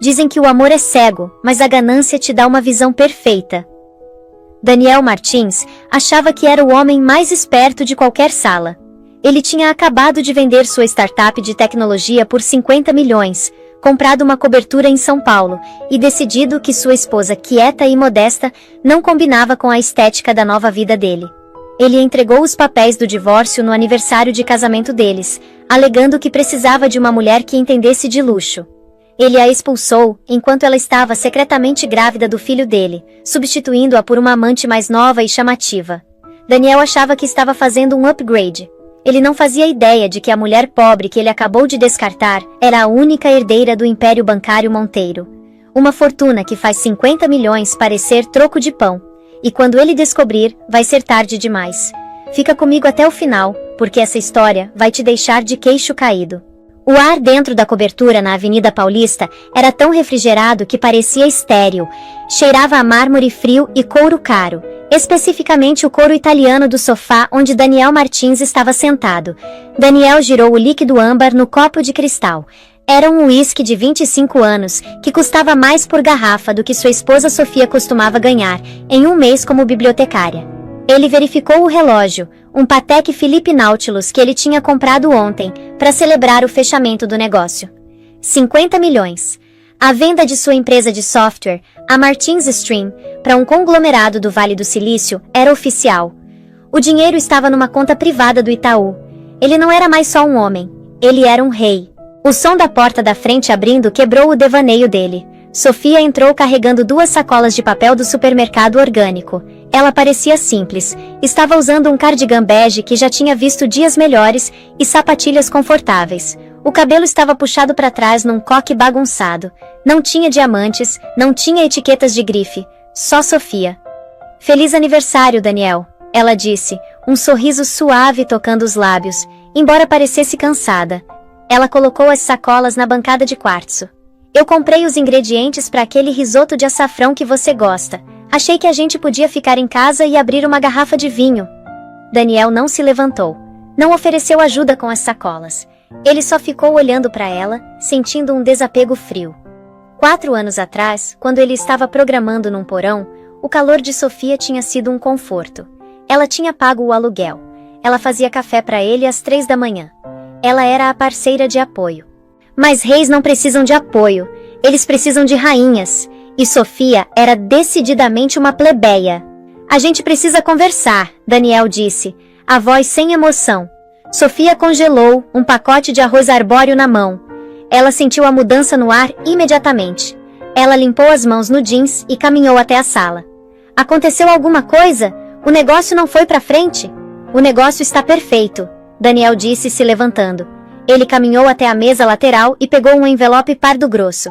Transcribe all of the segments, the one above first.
Dizem que o amor é cego, mas a ganância te dá uma visão perfeita. Daniel Martins achava que era o homem mais esperto de qualquer sala. Ele tinha acabado de vender sua startup de tecnologia por 50 milhões, comprado uma cobertura em São Paulo, e decidido que sua esposa quieta e modesta não combinava com a estética da nova vida dele. Ele entregou os papéis do divórcio no aniversário de casamento deles, alegando que precisava de uma mulher que entendesse de luxo. Ele a expulsou enquanto ela estava secretamente grávida do filho dele, substituindo-a por uma amante mais nova e chamativa. Daniel achava que estava fazendo um upgrade. Ele não fazia ideia de que a mulher pobre que ele acabou de descartar era a única herdeira do Império Bancário Monteiro. Uma fortuna que faz 50 milhões parecer troco de pão. E quando ele descobrir, vai ser tarde demais. Fica comigo até o final, porque essa história vai te deixar de queixo caído. O ar dentro da cobertura na Avenida Paulista era tão refrigerado que parecia estéril. Cheirava a mármore frio e couro caro, especificamente o couro italiano do sofá onde Daniel Martins estava sentado. Daniel girou o líquido âmbar no copo de cristal. Era um uísque de 25 anos, que custava mais por garrafa do que sua esposa Sofia costumava ganhar, em um mês como bibliotecária. Ele verificou o relógio, um Patek Philippe Nautilus que ele tinha comprado ontem, para celebrar o fechamento do negócio. 50 milhões. A venda de sua empresa de software, a Martins Stream, para um conglomerado do Vale do Silício, era oficial. O dinheiro estava numa conta privada do Itaú. Ele não era mais só um homem, ele era um rei. O som da porta da frente abrindo quebrou o devaneio dele. Sofia entrou carregando 2 sacolas de papel do supermercado orgânico. Ela parecia simples. Estava usando um cardigan bege que já tinha visto dias melhores e sapatilhas confortáveis. O cabelo estava puxado para trás num coque bagunçado. Não tinha diamantes, não tinha etiquetas de grife. Só Sofia. Feliz aniversário, Daniel, ela disse, um sorriso suave tocando os lábios, embora parecesse cansada. Ela colocou as sacolas na bancada de quartzo. Eu comprei os ingredientes para aquele risoto de açafrão que você gosta. Achei que a gente podia ficar em casa e abrir uma garrafa de vinho. Daniel não se levantou. Não ofereceu ajuda com as sacolas. Ele só ficou olhando para ela, sentindo um desapego frio. 4 anos atrás, quando ele estava programando num porão, o calor de Sofia tinha sido um conforto. Ela tinha pago o aluguel. Ela fazia café para ele às 3 da manhã. Ela era a parceira de apoio. Mas reis não precisam de apoio, eles precisam de rainhas. E Sofia era decididamente uma plebeia. A gente precisa conversar, Daniel disse, a voz sem emoção. Sofia congelou, um pacote de arroz arbóreo na mão. Ela sentiu a mudança no ar imediatamente. Ela limpou as mãos no jeans e caminhou até a sala. Aconteceu alguma coisa? O negócio não foi pra frente? O negócio está perfeito, Daniel disse se levantando. Ele caminhou até a mesa lateral e pegou um envelope pardo grosso.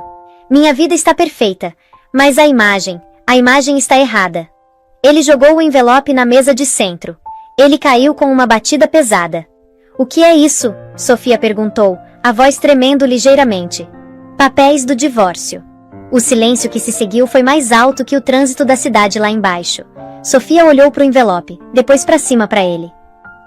Minha vida está perfeita, mas a imagem está errada. Ele jogou o envelope na mesa de centro. Ele caiu com uma batida pesada. O que é isso? Sofia perguntou, a voz tremendo ligeiramente. Papéis do divórcio. O silêncio que se seguiu foi mais alto que o trânsito da cidade lá embaixo. Sofia olhou para o envelope, depois para cima para ele.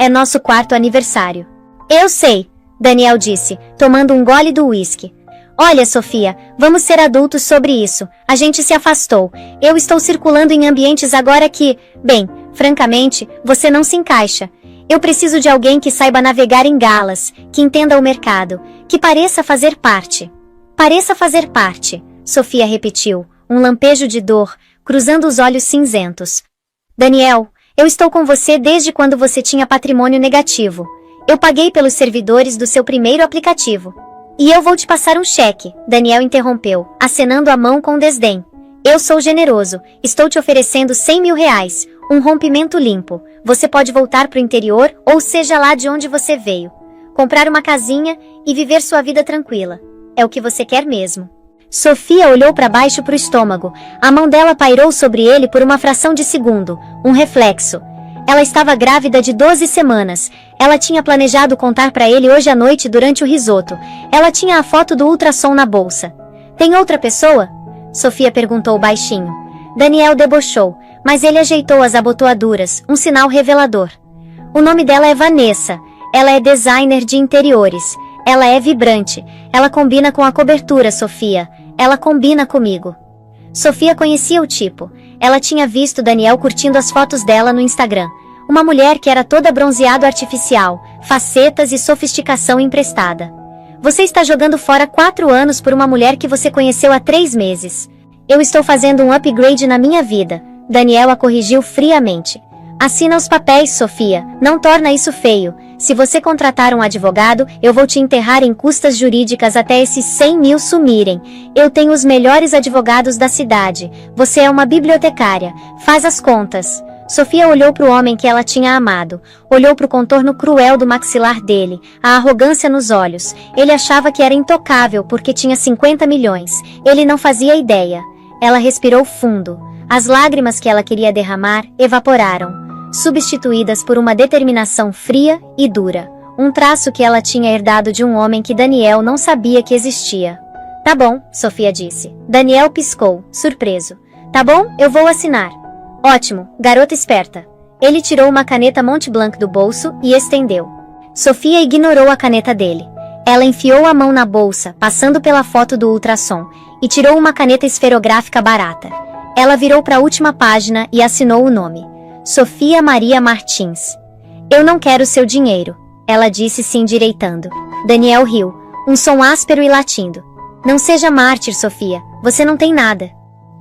É nosso 4º aniversário. Eu sei, Daniel disse, tomando um gole do uísque. Olha, Sofia, vamos ser adultos sobre isso. A gente se afastou. Eu estou circulando em ambientes agora que, bem, francamente, você não se encaixa. Eu preciso de alguém que saiba navegar em galas, que entenda o mercado, que pareça fazer parte. Pareça fazer parte, Sofia repetiu, um lampejo de dor, cruzando os olhos cinzentos. Daniel, eu estou com você desde quando você tinha patrimônio negativo. Eu paguei pelos servidores do seu primeiro aplicativo. E eu vou te passar um cheque, Daniel interrompeu, acenando a mão com desdém. Eu sou generoso, estou te oferecendo 100 mil reais, um rompimento limpo. Você pode voltar pro interior, ou seja lá de onde você veio. Comprar uma casinha e viver sua vida tranquila. É o que você quer mesmo. Sofia olhou para baixo pro estômago. A mão dela pairou sobre ele por uma fração de segundo, um reflexo. Ela estava grávida de 12 semanas. Ela tinha planejado contar para ele hoje à noite durante o risoto. Ela tinha a foto do ultrassom na bolsa. Tem outra pessoa? Sofia perguntou baixinho. Daniel debochou, mas ele ajeitou as abotoaduras, um sinal revelador. O nome dela é Vanessa. Ela é designer de interiores. Ela é vibrante. Ela combina com a cobertura, Sofia. Ela combina comigo. Sofia conhecia o tipo. Ela tinha visto Daniel curtindo as fotos dela no Instagram. Uma mulher que era toda bronzeado artificial, facetas e sofisticação emprestada. Você está jogando fora 4 anos por uma mulher que você conheceu há 3 meses. Eu estou fazendo um upgrade na minha vida, Daniel a corrigiu friamente. Assina os papéis, Sofia, não torna isso feio. Se você contratar um advogado, eu vou te enterrar em custas jurídicas até esses 100 mil sumirem. Eu tenho os melhores advogados da cidade. Você é uma bibliotecária. Faz as contas. Sofia olhou para o homem que ela tinha amado. Olhou para o contorno cruel do maxilar dele, a arrogância nos olhos. Ele achava que era intocável porque tinha 50 milhões. Ele não fazia ideia. Ela respirou fundo. As lágrimas que ela queria derramar evaporaram, substituídas por uma determinação fria e dura. Um traço que ela tinha herdado de um homem que Daniel não sabia que existia. Tá bom, Sofia disse. Daniel piscou, surpreso. Tá bom, eu vou assinar. Ótimo, garota esperta. Ele tirou uma caneta Montblanc do bolso e estendeu. Sofia ignorou a caneta dele. Ela enfiou a mão na bolsa, passando pela foto do ultrassom, e tirou uma caneta esferográfica barata. Ela virou para a última página e assinou o nome. Sofia Maria Martins. Eu não quero seu dinheiro, ela disse se endireitando. Daniel riu, um som áspero e latindo. Não seja mártir, Sofia, você não tem nada.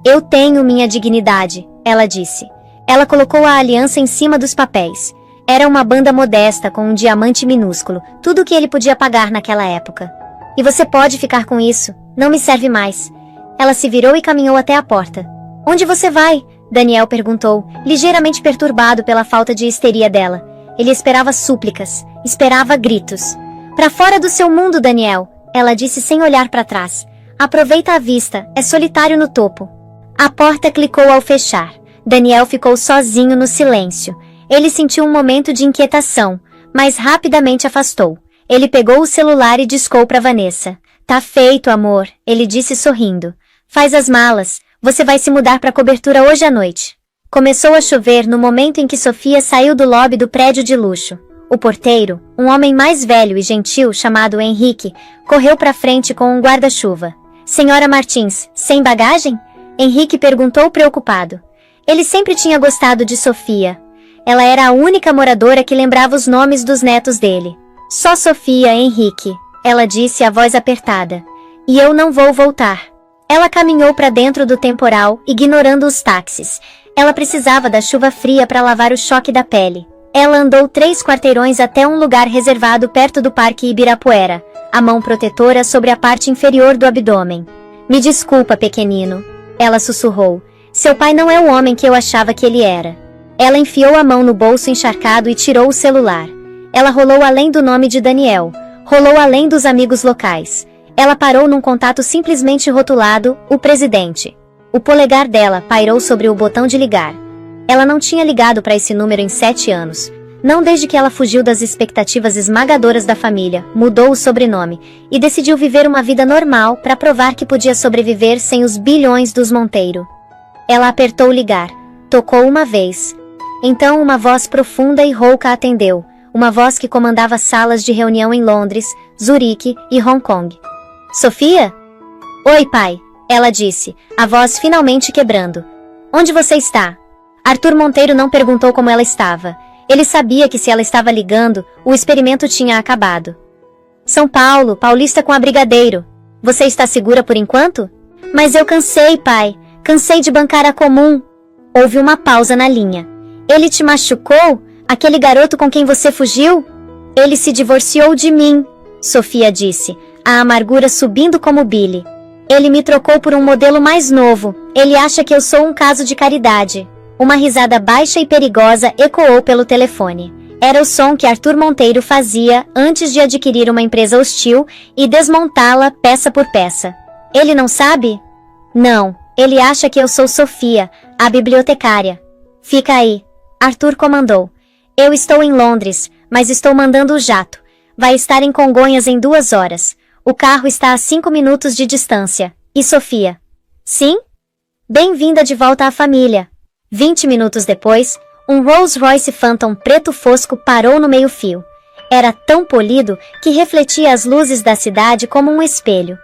Eu tenho minha dignidade, ela disse. Ela colocou a aliança em cima dos papéis. Era uma banda modesta com um diamante minúsculo, tudo o que ele podia pagar naquela época. E você pode ficar com isso, não me serve mais. Ela se virou e caminhou até a porta. Onde você vai? Daniel perguntou, ligeiramente perturbado pela falta de histeria dela. Ele esperava súplicas, esperava gritos. Para fora do seu mundo, Daniel, ela disse sem olhar para trás. Aproveita a vista, é solitário no topo. A porta clicou ao fechar. Daniel ficou sozinho no silêncio. Ele sentiu um momento de inquietação, mas rapidamente afastou. Ele pegou o celular e discou para Vanessa. Tá feito, amor, ele disse sorrindo. Faz as malas, você vai se mudar para a cobertura hoje à noite. Começou a chover no momento em que Sofia saiu do lobby do prédio de luxo. O porteiro, um homem mais velho e gentil chamado Henrique, correu para frente com um guarda-chuva. Senhora Martins, sem bagagem? Henrique perguntou preocupado. Ele sempre tinha gostado de Sofia. Ela era a única moradora que lembrava os nomes dos netos dele. Só Sofia, Henrique, ela disse a voz apertada. E eu não vou voltar. Ela caminhou para dentro do temporal, ignorando os táxis. Ela precisava da chuva fria para lavar o choque da pele. Ela andou 3 quarteirões até um lugar reservado perto do Parque Ibirapuera, a mão protetora sobre a parte inferior do abdômen. Me desculpa, pequenino, ela sussurrou. Seu pai não é o homem que eu achava que ele era. Ela enfiou a mão no bolso encharcado e tirou o celular. Ela rolou além do nome de Daniel, rolou além dos amigos locais. Ela parou num contato simplesmente rotulado, o presidente. O polegar dela pairou sobre o botão de ligar. Ela não tinha ligado para esse número em 7 anos. Não desde que ela fugiu das expectativas esmagadoras da família, mudou o sobrenome, e decidiu viver uma vida normal para provar que podia sobreviver sem os bilhões dos Monteiro. Ela apertou ligar. Tocou uma vez. Então uma voz profunda e rouca atendeu. Uma voz que comandava salas de reunião em Londres, Zurique e Hong Kong. Sofia? Oi, pai, ela disse, a voz finalmente quebrando. Onde você está? Arthur Monteiro não perguntou como ela estava. Ele sabia que se ela estava ligando, o experimento tinha acabado. São Paulo, Paulista com a Brigadeiro. Você está segura por enquanto? Mas eu cansei, pai. Cansei de bancar a comum. Houve uma pausa na linha. Ele te machucou? Aquele garoto com quem você fugiu? Ele se divorciou de mim, Sofia disse, a amargura subindo como bile. Ele me trocou por um modelo mais novo. Ele acha que eu sou um caso de caridade. Uma risada baixa e perigosa ecoou pelo telefone. Era o som que Arthur Monteiro fazia antes de adquirir uma empresa hostil e desmontá-la peça por peça. Ele não sabe? Não, ele acha que eu sou Sofia, a bibliotecária. Fica aí, Arthur comandou. Eu estou em Londres, mas estou mandando o jato. Vai estar em Congonhas em 2 horas. O carro está a 5 minutos de distância. E Sofia? Sim? Bem-vinda de volta à família. 20 minutos depois, um Rolls-Royce Phantom preto fosco parou no meio-fio. Era tão polido que refletia as luzes da cidade como um espelho.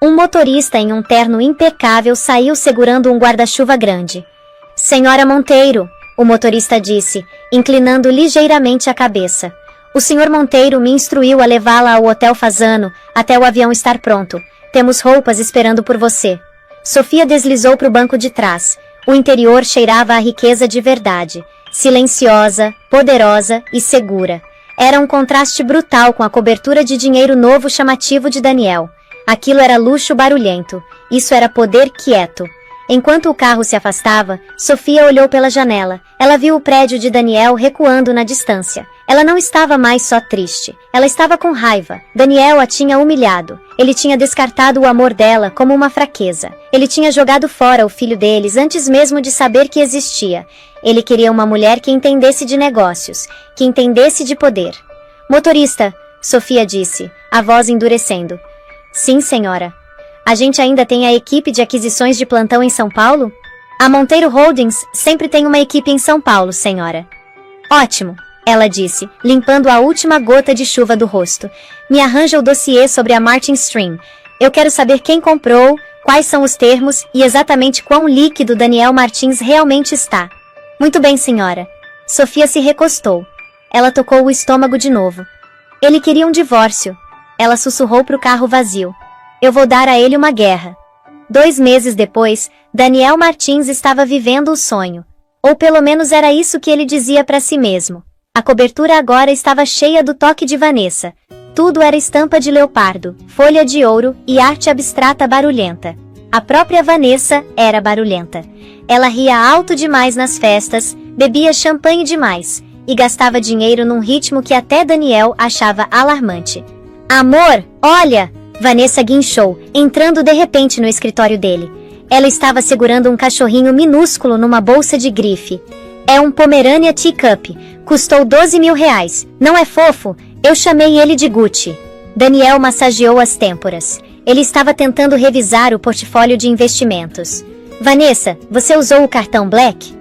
Um motorista em um terno impecável saiu segurando um guarda-chuva grande. Senhora Monteiro, o motorista disse, inclinando ligeiramente a cabeça. O senhor Monteiro me instruiu a levá-la ao Hotel Fasano, até o avião estar pronto. Temos roupas esperando por você. Sofia deslizou para o banco de trás. O interior cheirava a riqueza de verdade. Silenciosa, poderosa e segura. Era um contraste brutal com a cobertura de dinheiro novo chamativo de Daniel. Aquilo era luxo barulhento. Isso era poder quieto. Enquanto o carro se afastava, Sofia olhou pela janela. Ela viu o prédio de Daniel recuando na distância. Ela não estava mais só triste. Ela estava com raiva. Daniel a tinha humilhado. Ele tinha descartado o amor dela como uma fraqueza. Ele tinha jogado fora o filho deles antes mesmo de saber que existia. Ele queria uma mulher que entendesse de negócios, que entendesse de poder. Motorista, Sofia disse, a voz endurecendo. Sim, senhora. A gente ainda tem a equipe de aquisições de plantão em São Paulo? A Monteiro Holdings sempre tem uma equipe em São Paulo, senhora. Ótimo, ela disse, limpando a última gota de chuva do rosto. Me arranja o dossiê sobre a Martin Stream. Eu quero saber quem comprou, quais são os termos e exatamente quão líquido Daniel Martins realmente está. Muito bem, senhora. Sofia se recostou. Ela tocou o estômago de novo. Ele queria um divórcio. Ela sussurrou para o carro vazio. Eu vou dar a ele uma guerra. 2 meses depois, Daniel Martins estava vivendo o sonho. Ou pelo menos era isso que ele dizia para si mesmo. A cobertura agora estava cheia do toque de Vanessa. Tudo era estampa de leopardo, folha de ouro e arte abstrata barulhenta. A própria Vanessa era barulhenta. Ela ria alto demais nas festas, bebia champanhe demais e gastava dinheiro num ritmo que até Daniel achava alarmante. Amor, olha! Vanessa guinchou, entrando de repente no escritório dele. Ela estava segurando um cachorrinho minúsculo numa bolsa de grife. É um Pomerania Teacup. Custou 12 mil reais. Não é fofo? Eu chamei ele de Gucci. Daniel massageou as têmporas. Ele estava tentando revisar o portfólio de investimentos. Vanessa, você usou o cartão Black?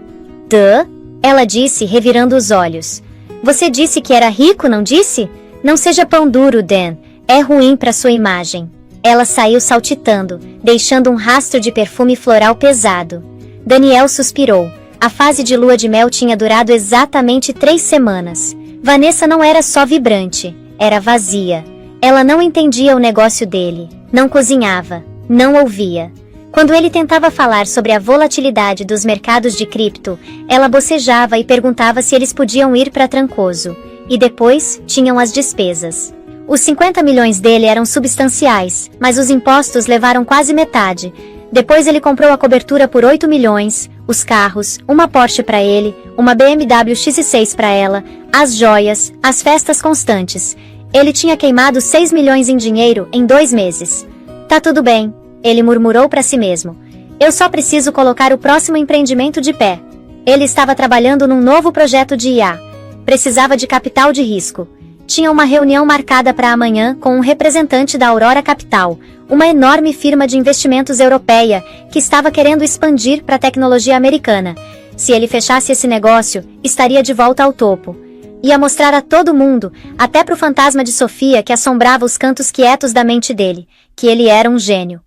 Duh? Ela disse, revirando os olhos. Você disse que era rico, não disse? Não seja pão duro, Dan. É ruim para sua imagem. Ela saiu saltitando, deixando um rastro de perfume floral pesado. Daniel suspirou. A fase de lua de mel tinha durado exatamente 3 semanas. Vanessa não era só vibrante, era vazia. Ela não entendia o negócio dele, não cozinhava, não ouvia. Quando ele tentava falar sobre a volatilidade dos mercados de cripto, ela bocejava e perguntava se eles podiam ir para Trancoso. E depois, tinham as despesas. Os 50 milhões dele eram substanciais, mas os impostos levaram quase metade. Depois ele comprou a cobertura por 8 milhões, os carros, uma Porsche para ele, uma BMW X6 para ela, as joias, as festas constantes. Ele tinha queimado 6 milhões em dinheiro em 2 meses. Tá tudo bem, ele murmurou para si mesmo. Eu só preciso colocar o próximo empreendimento de pé. Ele estava trabalhando num novo projeto de IA. Precisava de capital de risco. Tinha uma reunião marcada para amanhã com um representante da Aurora Capital, uma enorme firma de investimentos europeia que estava querendo expandir para a tecnologia americana. Se ele fechasse esse negócio, estaria de volta ao topo. Ia mostrar a todo mundo, até para o fantasma de Sofia que assombrava os cantos quietos da mente dele, que ele era um gênio.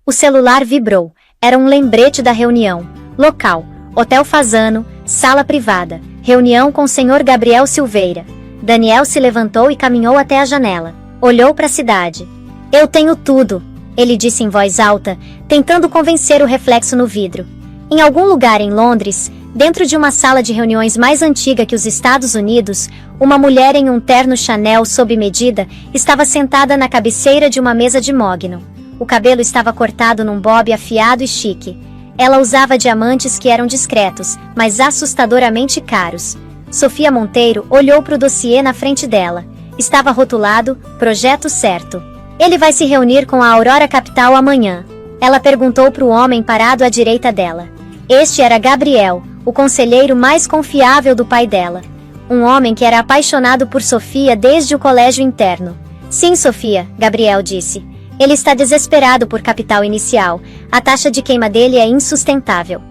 O celular vibrou. Era um lembrete da reunião. Local: Hotel Fasano, sala privada. Reunião com o Sr. Gabriel Silveira. Daniel se levantou e caminhou até a janela. Olhou para a cidade. Eu tenho tudo, ele disse em voz alta, tentando convencer o reflexo no vidro. Em algum lugar em Londres, dentro de uma sala de reuniões mais antiga que os Estados Unidos, uma mulher em um terno Chanel sob medida estava sentada na cabeceira de uma mesa de mogno. O cabelo estava cortado num bob afiado e chique. Ela usava diamantes que eram discretos, mas assustadoramente caros. Sofia Monteiro olhou para o dossiê na frente dela. Estava rotulado, projeto certo. Ele vai se reunir com a Aurora Capital amanhã. Ela perguntou para o homem parado à direita dela. Este era Gabriel, o conselheiro mais confiável do pai dela. Um homem que era apaixonado por Sofia desde o colégio interno. Sim, Sofia, Gabriel disse. Ele está desesperado por capital inicial. A taxa de queima dele é insustentável.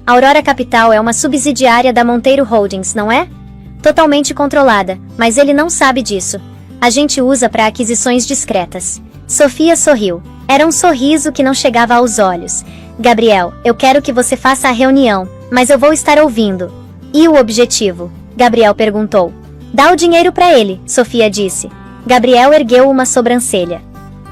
A Aurora Capital é uma subsidiária da Monteiro Holdings, não é? Totalmente controlada, mas ele não sabe disso. A gente usa para aquisições discretas. Sofia sorriu. Era um sorriso que não chegava aos olhos. Gabriel, eu quero que você faça a reunião, mas eu vou estar ouvindo. E o objetivo? Gabriel perguntou. Dá o dinheiro para ele, Sofia disse. Gabriel ergueu uma sobrancelha.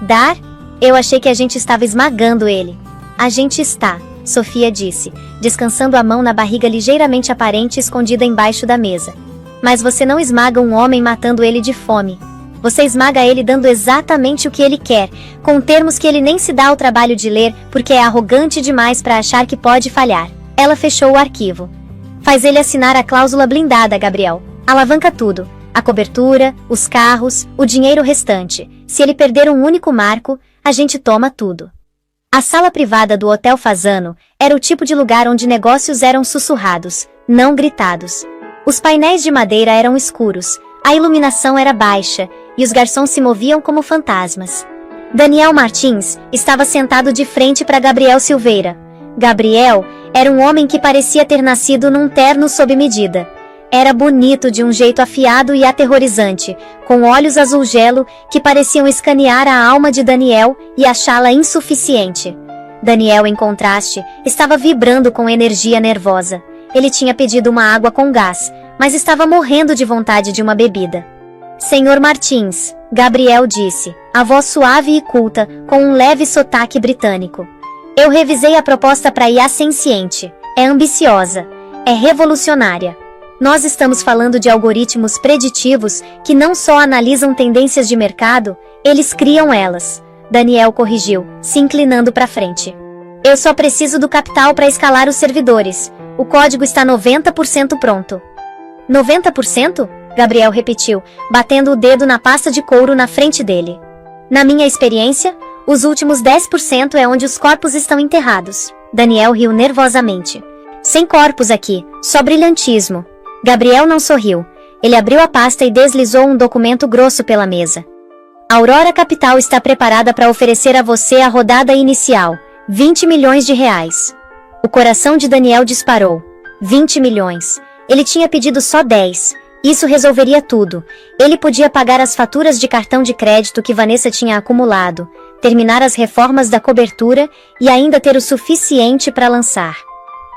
Dar? Eu achei que a gente estava esmagando ele. A gente está, Sofia disse, descansando a mão na barriga ligeiramente aparente escondida embaixo da mesa. Mas você não esmaga um homem matando ele de fome. Você esmaga ele dando exatamente o que ele quer, com termos que ele nem se dá ao trabalho de ler porque é arrogante demais para achar que pode falhar. Ela fechou o arquivo. Faz ele assinar a cláusula blindada, Gabriel. Alavanca tudo. A cobertura, os carros, o dinheiro restante. Se ele perder um único marco, a gente toma tudo. A sala privada do Hotel Fasano era o tipo de lugar onde negócios eram sussurrados, não gritados. Os painéis de madeira eram escuros, a iluminação era baixa, e os garçons se moviam como fantasmas. Daniel Martins estava sentado de frente para Gabriel Silveira. Gabriel era um homem que parecia ter nascido num terno sob medida. Era bonito de um jeito afiado e aterrorizante, com olhos azul gelo que pareciam escanear a alma de Daniel e achá-la insuficiente. Daniel, em contraste, estava vibrando com energia nervosa. Ele tinha pedido uma água com gás, mas estava morrendo de vontade de uma bebida. Senhor Martins, Gabriel disse, a voz suave e culta, com um leve sotaque britânico. Eu revisei a proposta para IA senciente. É ambiciosa. É revolucionária. Nós estamos falando de algoritmos preditivos que não só analisam tendências de mercado, eles criam elas. Daniel corrigiu, se inclinando para frente. Eu só preciso do capital para escalar os servidores. O código está 90% pronto. 90%? Gabriel repetiu, batendo o dedo na pasta de couro na frente dele. Na minha experiência, os últimos 10% é onde os corpos estão enterrados. Daniel riu nervosamente. Sem corpos aqui, só brilhantismo. Gabriel não sorriu. Ele abriu a pasta e deslizou um documento grosso pela mesa. A Aurora Capital está preparada para oferecer a você a rodada inicial, 20 milhões de reais. O coração de Daniel disparou. 20 milhões. Ele tinha pedido só 10. Isso resolveria tudo. Ele podia pagar as faturas de cartão de crédito que Vanessa tinha acumulado, terminar as reformas da cobertura e ainda ter o suficiente para lançar.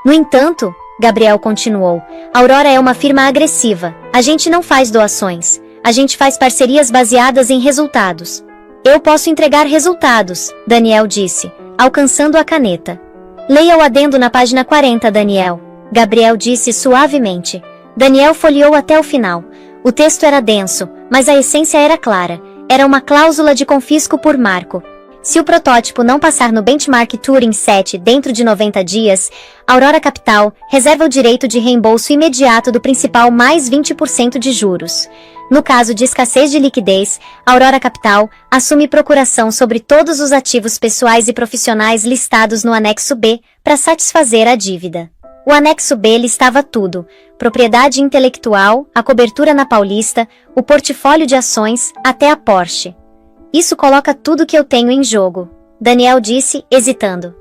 No entanto, Gabriel continuou, Aurora é uma firma agressiva. A gente não faz doações. A gente faz parcerias baseadas em resultados. Eu posso entregar resultados, Daniel disse, alcançando a caneta. Leia o adendo na página 40, Daniel. Gabriel disse suavemente. Daniel folheou até o final. O texto era denso, mas a essência era clara. Era uma cláusula de confisco por marco. Se o protótipo não passar no Benchmark Turing 7 dentro de 90 dias, Aurora Capital reserva o direito de reembolso imediato do principal mais 20% de juros. No caso de escassez de liquidez, Aurora Capital assume procuração sobre todos os ativos pessoais e profissionais listados no anexo B para satisfazer a dívida. O anexo B listava tudo: propriedade intelectual, a cobertura na Paulista, o portfólio de ações, até a Porsche. Isso coloca tudo que eu tenho em jogo, Daniel disse, hesitando.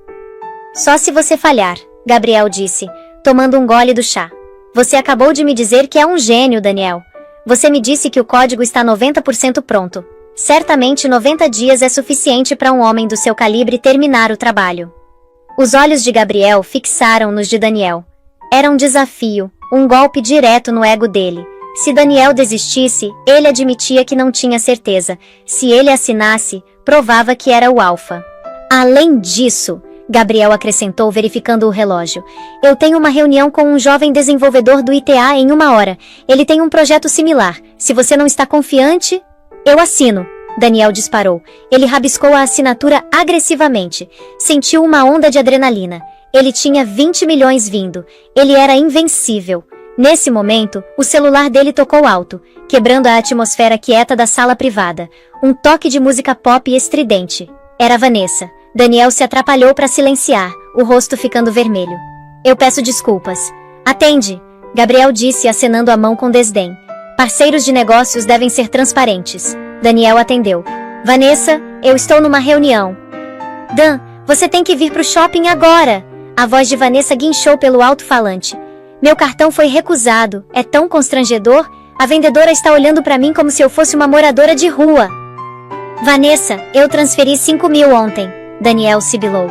Só se você falhar, Gabriel disse, tomando um gole do chá. Você acabou de me dizer que é um gênio, Daniel. Você me disse que o código está 90% pronto. Certamente 90 dias é suficiente para um homem do seu calibre terminar o trabalho. Os olhos de Gabriel fixaram nos de Daniel. Era um desafio, um golpe direto no ego dele. Se Daniel desistisse, ele admitia que não tinha certeza. Se ele assinasse, provava que era o alfa. Além disso, Gabriel acrescentou verificando o relógio, eu tenho uma reunião com um jovem desenvolvedor do ITA em 1 hora. Ele tem um projeto similar. Se você não está confiante, eu assino. Daniel disparou. Ele rabiscou a assinatura agressivamente. Sentiu uma onda de adrenalina. Ele tinha 20 milhões vindo. Ele era invencível. Nesse momento, o celular dele tocou alto, quebrando a atmosfera quieta da sala privada. Um toque de música pop estridente. Era Vanessa. Daniel se atrapalhou para silenciar, o rosto ficando vermelho. Eu peço desculpas. Atende, Gabriel disse acenando a mão com desdém. Parceiros de negócios devem ser transparentes. Daniel atendeu. Vanessa, eu estou numa reunião. Dan, você tem que vir pro shopping agora. A voz de Vanessa guinchou pelo alto-falante. Meu cartão foi recusado. É tão constrangedor. A vendedora está olhando para mim como se eu fosse uma moradora de rua. Vanessa, eu transferi 5.000 ontem, Daniel sibilou.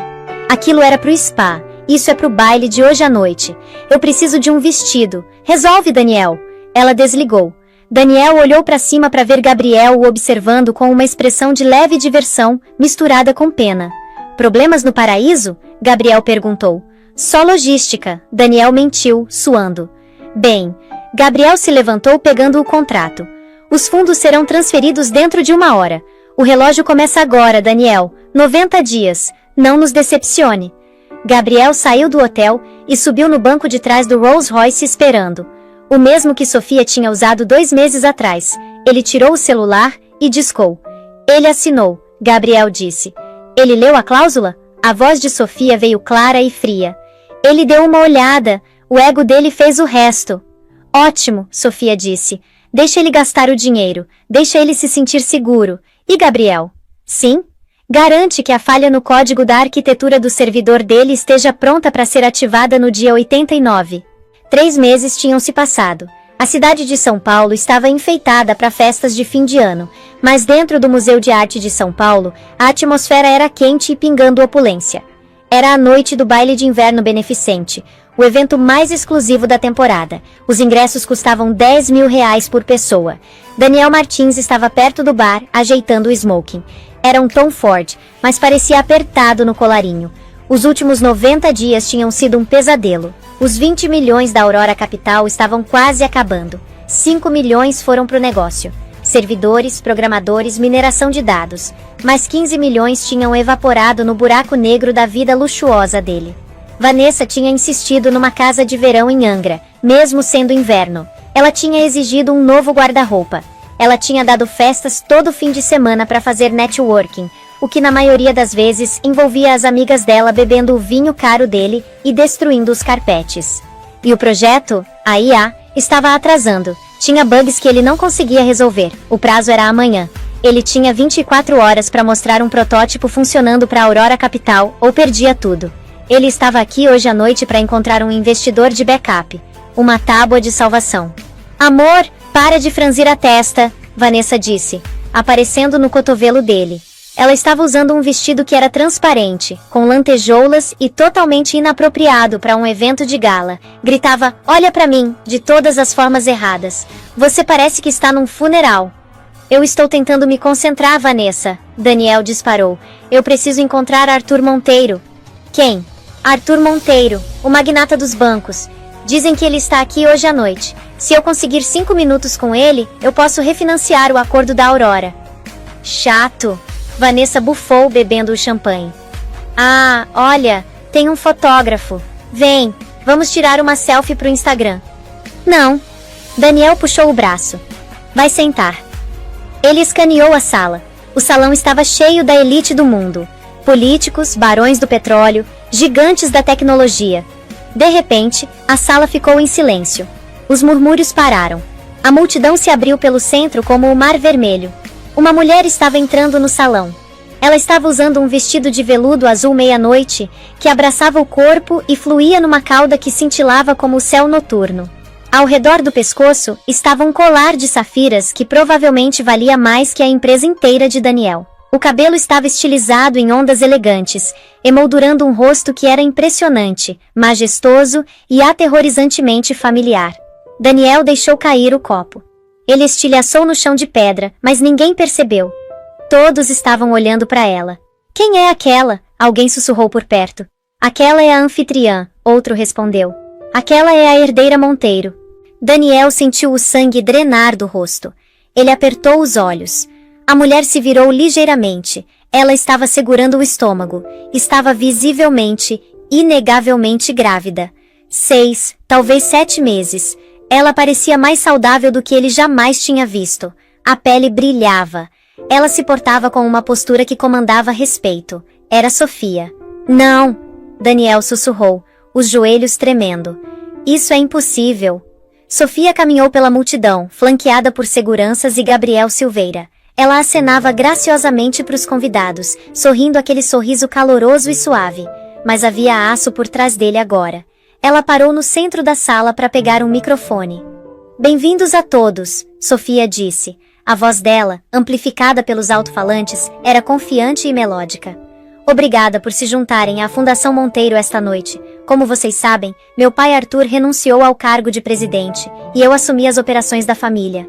Aquilo era pro spa, isso é pro baile de hoje à noite. Eu preciso de um vestido. Resolve, Daniel. Ela desligou. Daniel olhou para cima para ver Gabriel o observando com uma expressão de leve diversão, misturada com pena. Problemas no paraíso? Gabriel perguntou. Só logística, Daniel mentiu, suando. Bem, Gabriel se levantou pegando o contrato. Os fundos serão transferidos dentro de 1 hora. O relógio começa agora, Daniel. 90 dias. Não nos decepcione. Gabriel saiu do hotel e subiu no banco de trás do Rolls-Royce esperando. O mesmo que Sofia tinha usado 2 meses atrás. Ele tirou o celular e discou. Ele assinou, Gabriel disse. Ele leu a cláusula? A voz de Sofia veio clara e fria. Ele deu uma olhada, o ego dele fez o resto. Ótimo, Sofia disse. Deixa ele gastar o dinheiro, deixa ele se sentir seguro. E Gabriel? Sim? Garante que a falha no código da arquitetura do servidor dele esteja pronta para ser ativada no dia 89. 3 meses tinham se passado. A cidade de São Paulo estava enfeitada para festas de fim de ano, mas dentro do Museu de Arte de São Paulo, a atmosfera era quente e pingando opulência. Era a noite do baile de inverno beneficente, o evento mais exclusivo da temporada. Os ingressos custavam R$10.000 por pessoa. Daniel Martins estava perto do bar, ajeitando o smoking. Era um Tom Ford, mas parecia apertado no colarinho. Os últimos 90 dias tinham sido um pesadelo. Os 20 milhões da Aurora Capital estavam quase acabando. 5 milhões foram para o negócio. Servidores, programadores, mineração de dados. Mas 15 milhões tinham evaporado no buraco negro da vida luxuosa dele. Vanessa tinha insistido numa casa de verão em Angra, mesmo sendo inverno. Ela tinha exigido um novo guarda-roupa. Ela tinha dado festas todo fim de semana para fazer networking, o que na maioria das vezes envolvia as amigas dela bebendo o vinho caro dele e destruindo os carpetes. E o projeto, a IA, estava atrasando. Tinha bugs que ele não conseguia resolver. O prazo era amanhã. Ele tinha 24 horas para mostrar um protótipo funcionando para a Aurora Capital, ou perdia tudo. Ele estava aqui hoje à noite para encontrar um investidor de backup. Uma tábua de salvação. Amor, para de franzir a testa, Vanessa disse, aparecendo no cotovelo dele. Ela estava usando um vestido que era transparente, com lantejoulas e totalmente inapropriado para um evento de gala. Gritava, olha para mim, de todas as formas erradas. Você parece que está num funeral. Eu estou tentando me concentrar, Vanessa, Daniel disparou. Eu preciso encontrar Arthur Monteiro. Quem? Arthur Monteiro, o magnata dos bancos. Dizem que ele está aqui hoje à noite. Se eu conseguir 5 minutos com ele, eu posso refinanciar o acordo da Aurora. Chato. Vanessa bufou bebendo o champanhe. Ah, olha, tem um fotógrafo. Vem, vamos tirar uma selfie pro Instagram. Não. Daniel puxou o braço. Vai sentar. Ele escaneou a sala. O salão estava cheio da elite do mundo. Políticos, barões do petróleo, gigantes da tecnologia. De repente, a sala ficou em silêncio. Os murmúrios pararam. A multidão se abriu pelo centro como o Mar Vermelho. Uma mulher estava entrando no salão. Ela estava usando um vestido de veludo azul meia-noite, que abraçava o corpo e fluía numa cauda que cintilava como o céu noturno. Ao redor do pescoço, estava um colar de safiras que provavelmente valia mais que a empresa inteira de Daniel. O cabelo estava estilizado em ondas elegantes, emoldurando um rosto que era impressionante, majestoso e aterrorizantemente familiar. Daniel deixou cair o copo. Ele estilhaçou no chão de pedra, mas ninguém percebeu. Todos estavam olhando para ela. Quem é aquela? Alguém sussurrou por perto. Aquela é a anfitriã, outro respondeu. Aquela é a herdeira Monteiro. Daniel sentiu o sangue drenar do rosto. Ele apertou os olhos. A mulher se virou ligeiramente. Ela estava segurando o estômago. Estava visivelmente, inegavelmente grávida. 6, talvez 7 meses. Ela parecia mais saudável do que ele jamais tinha visto. A pele brilhava. Ela se portava com uma postura que comandava respeito. Era Sofia. Não! Daniel sussurrou, os joelhos tremendo. Isso é impossível. Sofia caminhou pela multidão, flanqueada por seguranças e Gabriel Silveira. Ela acenava graciosamente para os convidados, sorrindo aquele sorriso caloroso e suave. Mas havia aço por trás dele agora. Ela parou no centro da sala para pegar um microfone. Bem-vindos a todos, Sofia disse. A voz dela, amplificada pelos alto-falantes, era confiante e melódica. Obrigada por se juntarem à Fundação Monteiro esta noite. Como vocês sabem, meu pai Arthur renunciou ao cargo de presidente, e eu assumi as operações da família.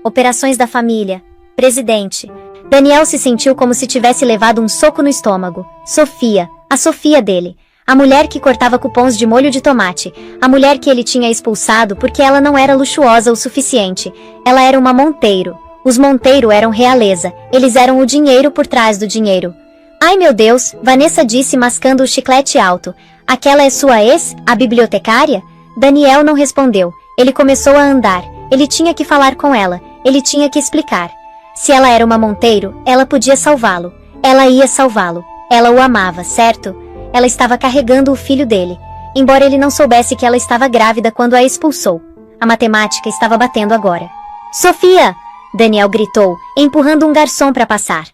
Operações da família. Presidente. Daniel se sentiu como se tivesse levado um soco no estômago. Sofia, a Sofia dele. A mulher que cortava cupons de molho de tomate. A mulher que ele tinha expulsado porque ela não era luxuosa o suficiente. Ela era uma Monteiro. Os Monteiro eram realeza. Eles eram o dinheiro por trás do dinheiro. Ai meu Deus, Vanessa disse mascando o chiclete alto. Aquela é sua ex, a bibliotecária? Daniel não respondeu. Ele começou a andar. Ele tinha que falar com ela. Ele tinha que explicar. Se ela era uma Monteiro, ela podia salvá-lo. Ela ia salvá-lo. Ela o amava, certo? Ela estava carregando o filho dele. Embora ele não soubesse que ela estava grávida quando a expulsou. A matemática estava batendo agora. Sofia! Daniel gritou, empurrando um garçom para passar.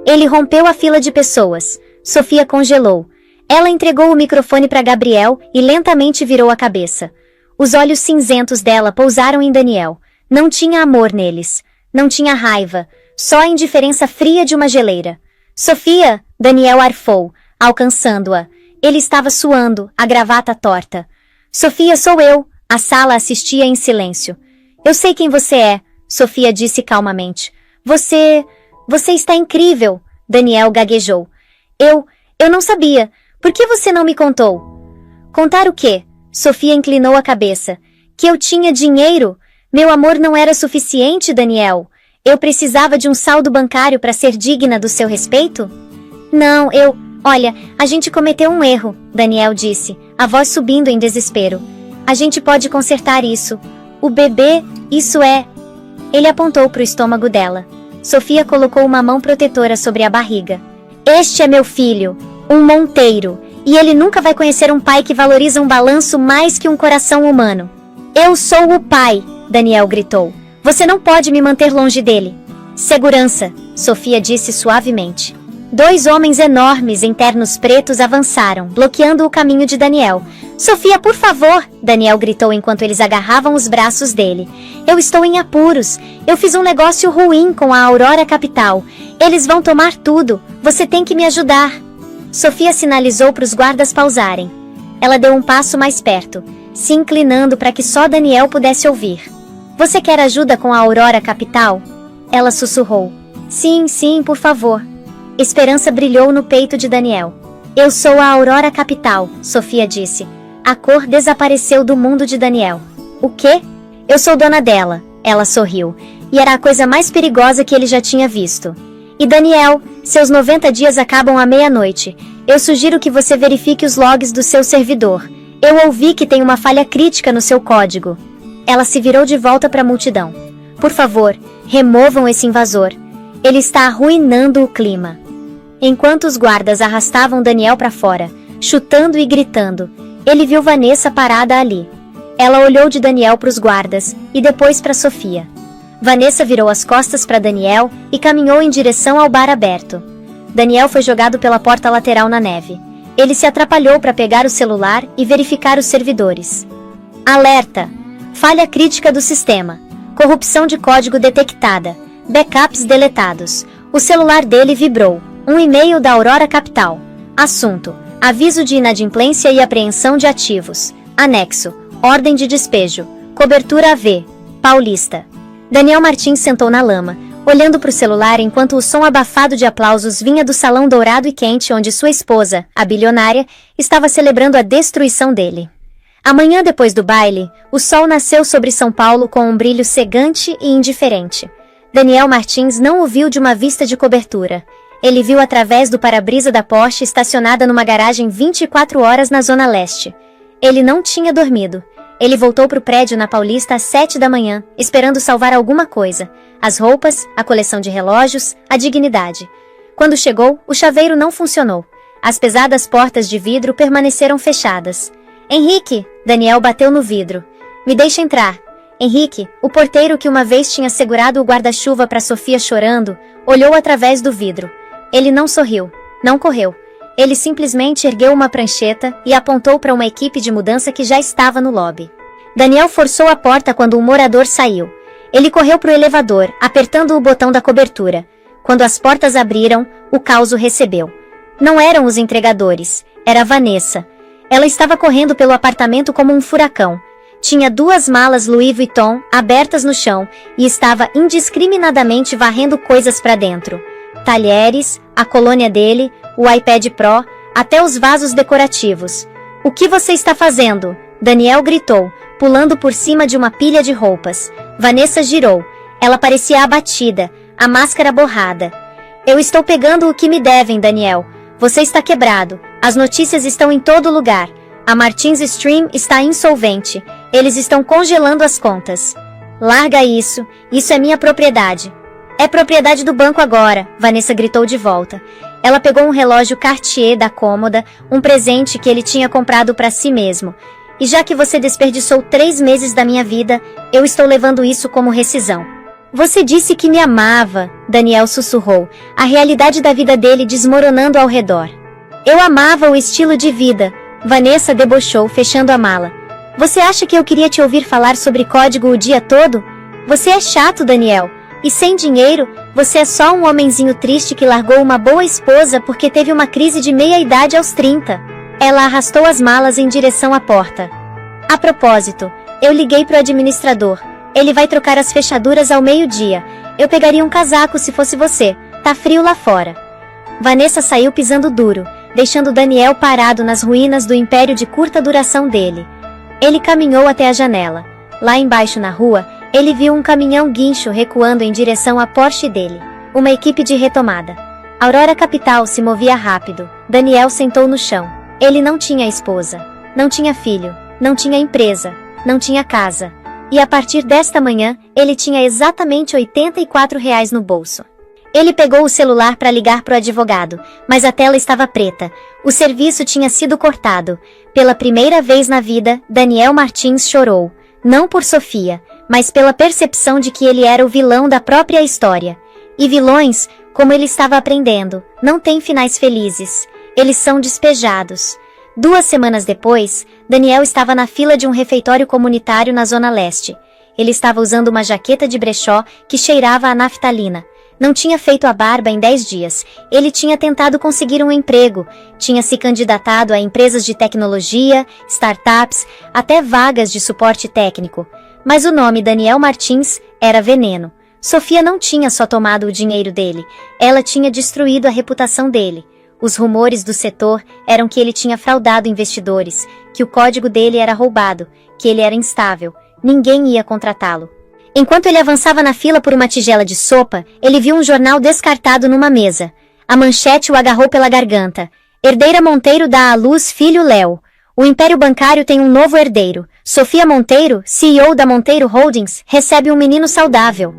Ele rompeu a fila de pessoas. Sofia congelou. Ela entregou o microfone para Gabriel e lentamente virou a cabeça. Os olhos cinzentos dela pousaram em Daniel. Não tinha amor neles. Não tinha raiva. Só a indiferença fria de uma geleira. Sofia! Daniel arfou, alcançando-a. Ele estava suando, a gravata torta. Sofia, sou eu. A sala assistia em silêncio. Eu sei quem você é, Sofia disse calmamente. Você está incrível, Daniel gaguejou. Eu não sabia. Por que você não me contou? Contar o quê? Sofia inclinou a cabeça. Que eu tinha dinheiro? Meu amor não era suficiente, Daniel. Eu precisava de um saldo bancário para ser digna do seu respeito? Não, Olha, a gente cometeu um erro, Daniel disse, a voz subindo em desespero. A gente pode consertar isso. O bebê, isso é... Ele apontou para o estômago dela. Sofia colocou uma mão protetora sobre a barriga. Este é meu filho, um Monteiro, e ele nunca vai conhecer um pai que valoriza um balanço mais que um coração humano. Eu sou o pai, Daniel gritou. Você não pode me manter longe dele. Segurança, Sofia disse suavemente. 2 homens enormes em ternos pretos avançaram, bloqueando o caminho de Daniel. Sofia, por favor, Daniel gritou enquanto eles agarravam os braços dele. Eu estou em apuros. Eu fiz um negócio ruim com a Aurora Capital. Eles vão tomar tudo. Você tem que me ajudar. Sofia sinalizou para os guardas pausarem. Ela deu um passo mais perto, se inclinando para que só Daniel pudesse ouvir. Você quer ajuda com a Aurora Capital? Ela sussurrou. Sim, por favor. Esperança brilhou no peito de Daniel. Eu sou a Aurora Capital, Sofia disse. A cor desapareceu do mundo de Daniel. O quê? Eu sou dona dela, ela sorriu. E era a coisa mais perigosa que ele já tinha visto. E Daniel, seus 90 dias acabam à meia-noite. Eu sugiro que você verifique os logs do seu servidor. Eu ouvi que tem uma falha crítica no seu código. Ela se virou de volta para a multidão. Por favor, removam esse invasor. Ele está arruinando o clima. Enquanto os guardas arrastavam Daniel para fora, chutando e gritando, ele viu Vanessa parada ali. Ela olhou de Daniel para os guardas e depois para Sofia. Vanessa virou as costas para Daniel e caminhou em direção ao bar aberto. Daniel foi jogado pela porta lateral na neve. Ele se atrapalhou para pegar o celular e verificar os servidores. Alerta! Falha crítica do sistema. Corrupção de código detectada. Backups deletados. O celular dele vibrou. Um e-mail da Aurora Capital. Assunto: aviso de inadimplência e apreensão de ativos. Anexo: ordem de despejo. Cobertura AV. Paulista. Daniel Martins sentou na lama, olhando para o celular enquanto o som abafado de aplausos vinha do salão dourado e quente onde sua esposa, a bilionária, estava celebrando a destruição dele. Amanhã depois do baile, o sol nasceu sobre São Paulo com um brilho cegante e indiferente. Daniel Martins não o viu de uma vista de cobertura. Ele viu através do para-brisa da Porsche estacionada numa garagem 24 horas na Zona Leste. Ele não tinha dormido. Ele voltou para o prédio na Paulista às 7 da manhã, esperando salvar alguma coisa. As roupas, a coleção de relógios, a dignidade. Quando chegou, o chaveiro não funcionou. As pesadas portas de vidro permaneceram fechadas. Henrique! Daniel bateu no vidro. Me deixa entrar. Henrique, o porteiro que uma vez tinha segurado o guarda-chuva para Sofia chorando, olhou através do vidro. Ele não sorriu, não correu. Ele simplesmente ergueu uma prancheta e apontou para uma equipe de mudança que já estava no lobby. Daniel forçou a porta quando um morador saiu. Ele correu para o elevador, apertando o botão da cobertura. Quando as portas abriram, o caos o recebeu. Não eram os entregadores, era Vanessa. Ela estava correndo pelo apartamento como um furacão. Tinha 2 malas Louis Vuitton abertas no chão e estava indiscriminadamente varrendo coisas para dentro. Talheres, a colônia dele, o iPad Pro, até os vasos decorativos. "O que você está fazendo?" Daniel gritou, pulando por cima de uma pilha de roupas. Vanessa girou. Ela parecia abatida, a máscara borrada. "Eu estou pegando o que me devem, Daniel. Você está quebrado. As notícias estão em todo lugar. A Martins Stream está insolvente. Eles estão congelando as contas." "Larga isso. Isso é minha propriedade." "É propriedade do banco agora", Vanessa gritou de volta. Ela pegou um relógio Cartier da cômoda, um presente que ele tinha comprado para si mesmo. "E já que você desperdiçou 3 meses da minha vida, eu estou levando isso como rescisão." "Você disse que me amava", Daniel sussurrou, a realidade da vida dele desmoronando ao redor. "Eu amava o estilo de vida", Vanessa debochou, fechando a mala. "Você acha que eu queria te ouvir falar sobre código o dia todo? Você é chato, Daniel. E sem dinheiro, você é só um homenzinho triste que largou uma boa esposa porque teve uma crise de meia-idade aos 30. Ela arrastou as malas em direção à porta. "A propósito, eu liguei pro administrador. Ele vai trocar as fechaduras ao meio-dia. Eu pegaria um casaco se fosse você. Tá frio lá fora." Vanessa saiu pisando duro, deixando Daniel parado nas ruínas do império de curta duração dele. Ele caminhou até a janela. Lá embaixo na rua, ele viu um caminhão guincho recuando em direção à Porsche dele. Uma equipe de retomada. Aurora Capital se movia rápido. Daniel sentou no chão. Ele não tinha esposa, não tinha filho, não tinha empresa, não tinha casa. E a partir desta manhã, ele tinha exatamente R$ 84 no bolso. Ele pegou o celular para ligar para o advogado, mas a tela estava preta. O serviço tinha sido cortado. Pela primeira vez na vida, Daniel Martins chorou. Não por Sofia, mas pela percepção de que ele era o vilão da própria história. E vilões, como ele estava aprendendo, não têm finais felizes. Eles são despejados. 2 semanas depois, Daniel estava na fila de um refeitório comunitário na Zona Leste. Ele estava usando uma jaqueta de brechó que cheirava a naftalina. Não tinha feito a barba em 10 dias. Ele tinha tentado conseguir um emprego, tinha se candidatado a empresas de tecnologia, startups, até vagas de suporte técnico. Mas o nome Daniel Martins era veneno. Sofia não tinha só tomado o dinheiro dele, ela tinha destruído a reputação dele. Os rumores do setor eram que ele tinha fraudado investidores, que o código dele era roubado, que ele era instável, ninguém ia contratá-lo. Enquanto ele avançava na fila por uma tigela de sopa, ele viu um jornal descartado numa mesa. A manchete o agarrou pela garganta. Herdeira Monteiro dá à luz filho Léo. O império bancário tem um novo herdeiro. Sofia Monteiro, CEO da Monteiro Holdings, recebe um menino saudável.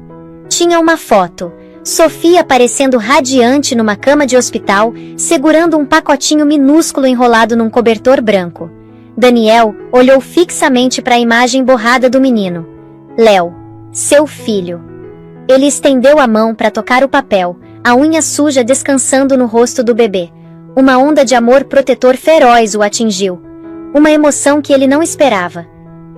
Tinha uma foto. Sofia parecendo radiante numa cama de hospital, segurando um pacotinho minúsculo enrolado num cobertor branco. Daniel olhou fixamente para a imagem borrada do menino. Léo, seu filho. Ele estendeu a mão para tocar o papel, a unha suja descansando no rosto do bebê. Uma onda de amor protetor feroz o atingiu. Uma emoção que ele não esperava.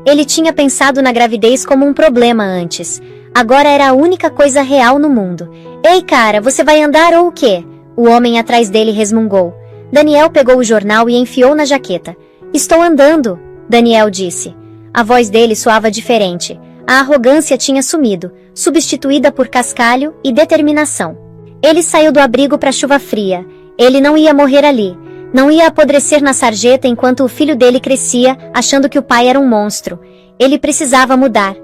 Ele tinha pensado na gravidez como um problema antes. Agora era a única coisa real no mundo. Ei, cara, você vai andar ou o quê? O homem atrás dele resmungou. Daniel pegou o jornal e enfiou na jaqueta. Estou andando, Daniel disse. A voz dele soava diferente. A arrogância tinha sumido, substituída por cascalho e determinação. Ele saiu do abrigo para a chuva fria. Ele não ia morrer ali. Não ia apodrecer na sarjeta enquanto o filho dele crescia, achando que o pai era um monstro. Ele precisava mudar.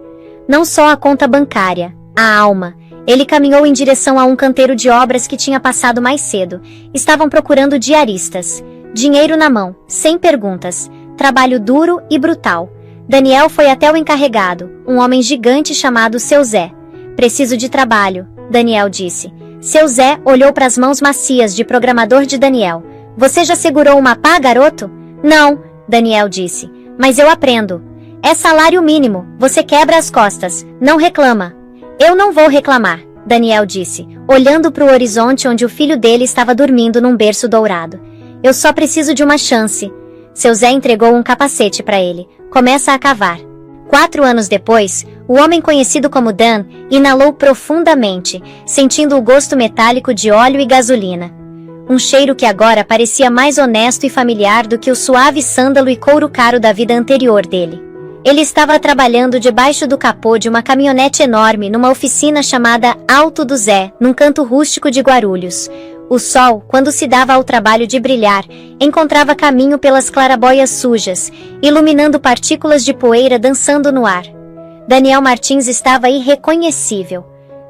Não só a conta bancária, a alma. Ele caminhou em direção a um canteiro de obras que tinha passado mais cedo. Estavam procurando diaristas. Dinheiro na mão, sem perguntas. Trabalho duro e brutal. Daniel foi até o encarregado, um homem gigante chamado Seu Zé. Preciso de trabalho, Daniel disse. Seu Zé olhou para as mãos macias de programador de Daniel. Você já segurou uma pá, garoto? Não, Daniel disse. Mas eu aprendo. É salário mínimo, você quebra as costas, não reclama. Eu não vou reclamar, Daniel disse, olhando para o horizonte onde o filho dele estava dormindo num berço dourado. Eu só preciso de uma chance. Seu Zé entregou um capacete para ele. Começa a cavar. 4 anos depois, o homem conhecido como Dan inalou profundamente, sentindo o gosto metálico de óleo e gasolina. Um cheiro que agora parecia mais honesto e familiar do que o suave sândalo e couro caro da vida anterior dele. Ele estava trabalhando debaixo do capô de uma caminhonete enorme numa oficina chamada Alto do Zé, num canto rústico de Guarulhos. O sol, quando se dava ao trabalho de brilhar, encontrava caminho pelas clarabóias sujas, iluminando partículas de poeira dançando no ar. Daniel Martins estava irreconhecível.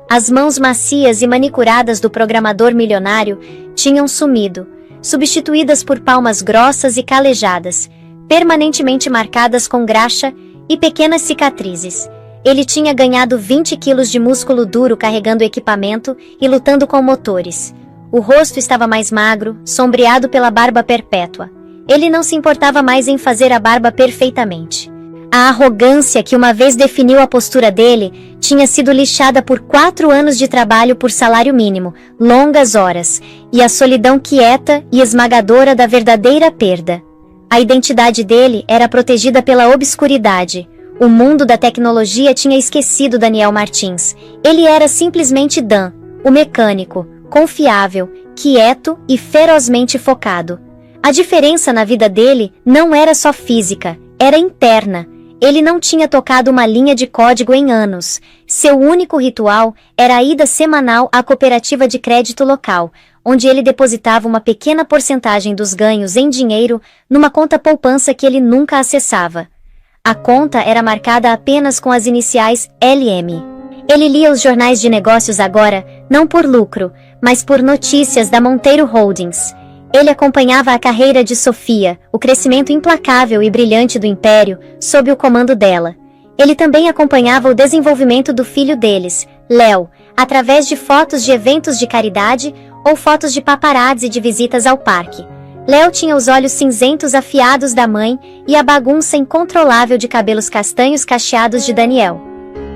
As mãos macias e manicuradas do programador milionário tinham sumido, substituídas por palmas grossas e calejadas, permanentemente marcadas com graxa e pequenas cicatrizes. Ele tinha ganhado 20 quilos de músculo duro carregando equipamento e lutando com motores. O rosto estava mais magro, sombreado pela barba perpétua. Ele não se importava mais em fazer a barba perfeitamente. A arrogância que uma vez definiu a postura dele tinha sido lixada por 4 anos de trabalho por salário mínimo, longas horas, e a solidão quieta e esmagadora da verdadeira perda. A identidade dele era protegida pela obscuridade. O mundo da tecnologia tinha esquecido Daniel Martins. Ele era simplesmente Dan, o mecânico, confiável, quieto e ferozmente focado. A diferença na vida dele não era só física, era interna. Ele não tinha tocado uma linha de código em anos. Seu único ritual era a ida semanal à cooperativa de crédito local, onde ele depositava uma pequena porcentagem dos ganhos em dinheiro numa conta poupança que ele nunca acessava. A conta era marcada apenas com as iniciais LM. Ele lia os jornais de negócios agora, não por lucro, mas por notícias da Monteiro Holdings. Ele acompanhava a carreira de Sofia, o crescimento implacável e brilhante do império, sob o comando dela. Ele também acompanhava o desenvolvimento do filho deles, Léo, através de fotos de eventos de caridade ou fotos de paparazzi de visitas ao parque. Léo tinha os olhos cinzentos afiados da mãe e a bagunça incontrolável de cabelos castanhos cacheados de Daniel.